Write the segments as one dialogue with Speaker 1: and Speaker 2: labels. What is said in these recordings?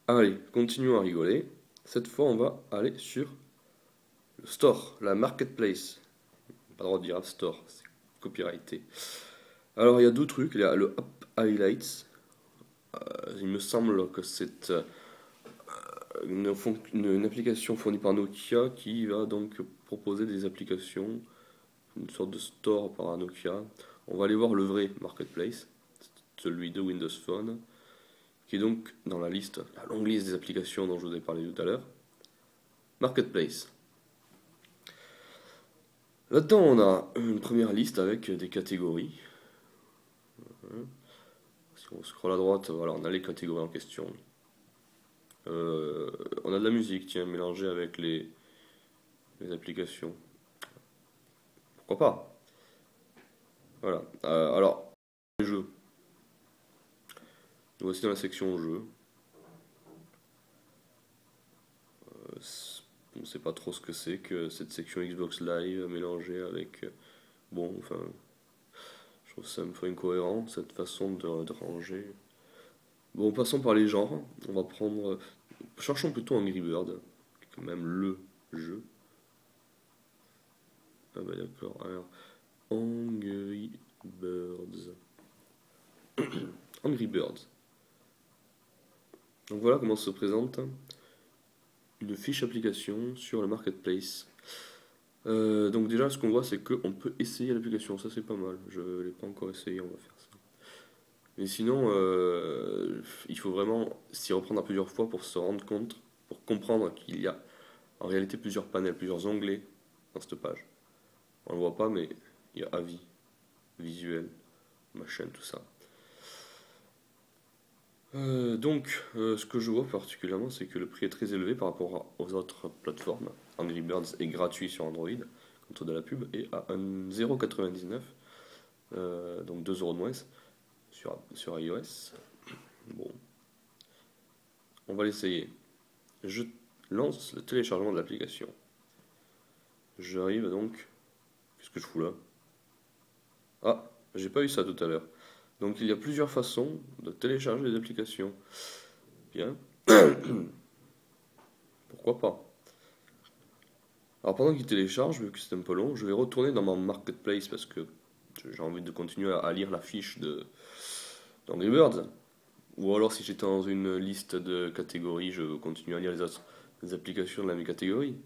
Speaker 1: Allez, continuons à rigoler. Cette fois, on va aller sur le store, la marketplace. Pas le droit de dire App Store, c'est copyrighté. Alors, il y a deux trucs. Il y a le App Highlights. Il me semble que c'est une application fournie par Nokia qui va donc proposer des applications, une sorte de store par Nokia. On va aller voir le vrai marketplace, celui de Windows Phone, qui est donc dans la liste, la longue liste des applications dont je vous ai parlé tout à l'heure. Marketplace. Là-dedans, on a une première liste avec des catégories. Si on scrolle à droite, voilà, on a les catégories en question. On a de la musique, tiens, mélangée avec les applications. Pourquoi pas? Voilà. Alors, les jeux. Nous voici dans la section jeux. On ne sait pas trop ce que c'est que cette section Xbox Live mélangée avec. Bon, enfin, je trouve ça me fait incohérent, cette façon de ranger. Bon, passons par les genres. On va prendre. Cherchons plutôt Angry Bird, qui est quand même le jeu. Ah bah d'accord. Alors, Angry Birds. Angry Birds. Donc voilà comment se présente une fiche application sur le marketplace. Donc déjà, ce qu'on voit, c'est qu'on peut essayer l'application. Ça, c'est pas mal. Je l'ai pas encore essayé, on va faire ça. Mais sinon, il faut vraiment s'y reprendre à plusieurs fois pour se rendre compte, pour comprendre qu'il y a en réalité plusieurs panels, plusieurs onglets dans cette page. On ne le voit pas, mais il y a avis, visuel, machin, tout ça. Ce que je vois particulièrement, c'est que le prix est très élevé par rapport aux autres plateformes. Angry Birds est gratuit sur Android, contre de la pub, et à 0,99, donc 2 euros de moins sur iOS. Bon, on va l'essayer. Je lance le téléchargement de l'application. J'arrive donc. Qu'est-ce que je fous là? Ah, j'ai pas eu ça tout à l'heure. Donc il y a plusieurs façons de télécharger des applications. Bien. Pourquoi pas? Alors pendant qu'il télécharge, vu que c'est un peu long, je vais retourner dans mon marketplace parce que j'ai envie de continuer à lire la fiche d'Angry Birds. Ou alors si j'étais dans une liste de catégories, je continue à lire les applications de la même catégorie.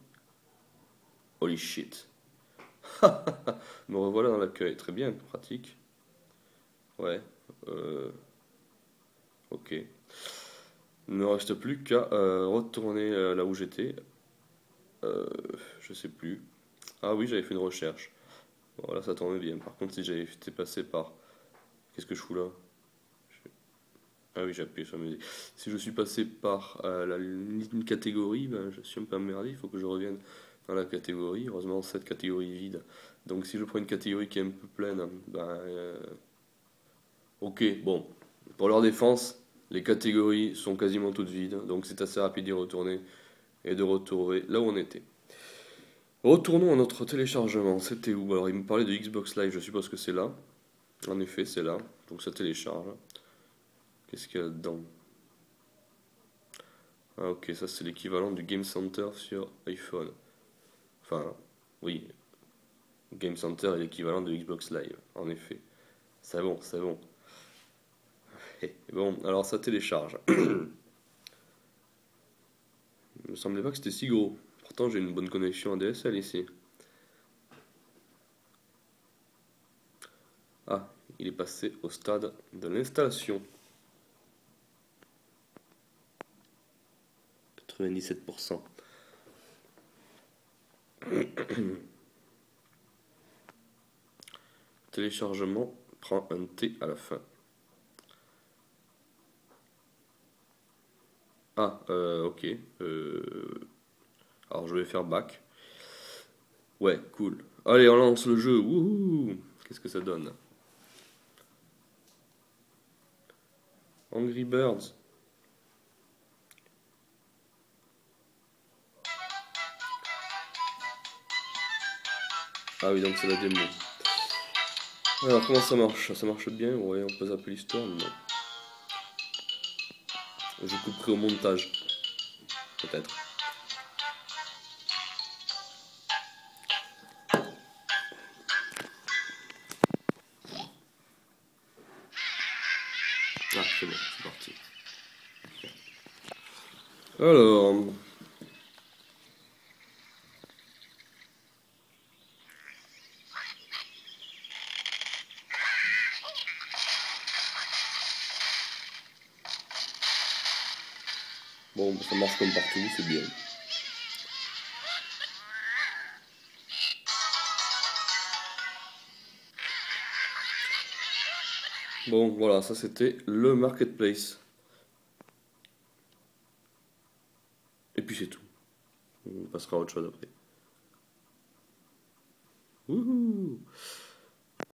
Speaker 1: Holy shit. Me revoilà dans l'accueil. Très bien, pratique. Ouais. Ok. Il ne me reste plus qu'à retourner là où j'étais. Euh, je sais plus. Ah oui, j'avais fait une recherche. Voilà, ça tournait bien. Par contre, si j'avais été passé par. Qu'est-ce que je fous là? Ah oui, j'ai appuyé sur musique. Si je suis passé par une catégorie, ben, je suis un peu emmerdé. Il faut que je revienne dans la catégorie. Heureusement, cette catégorie est vide. Donc, si je prends une catégorie qui est un peu pleine, ben. Ok, bon. Pour leur défense, les catégories sont quasiment toutes vides. Donc, c'est assez rapide d'y retourner et de retrouver là où on était. Retournons à notre téléchargement. C'était où? Alors, il me parlait de Xbox Live. Je suppose que c'est là. En effet, c'est là. Donc, ça télécharge. Qu'est-ce qu'il y a dedans? Ah ok, ça c'est l'équivalent du Game Center sur iPhone. Enfin, oui, Game Center est l'équivalent de Xbox Live, en effet. C'est bon, c'est bon. Bon, alors ça télécharge. Il me semblait pas que c'était si gros. Pourtant j'ai une bonne connexion ADSL ici. Ah, il est passé au stade de l'installation. 97%. Téléchargement prend un T à la fin. Ah, ok. Alors je vais faire back. Ouais, cool. Allez, on lance le jeu. Wouhou! Qu'est-ce que ça donne? Angry Birds. Ah oui, donc c'est la démo. Alors comment ça marche? Ça marche bien? Ouais, on peut zapper l'histoire, mais non. Je couperai au montage. Peut-être. Ah, c'est bon, c'est parti. Alors, bon, ça marche comme partout, c'est bien. Bon, voilà, ça c'était le marketplace. Et puis c'est tout. On passera à autre chose après. Wouhou!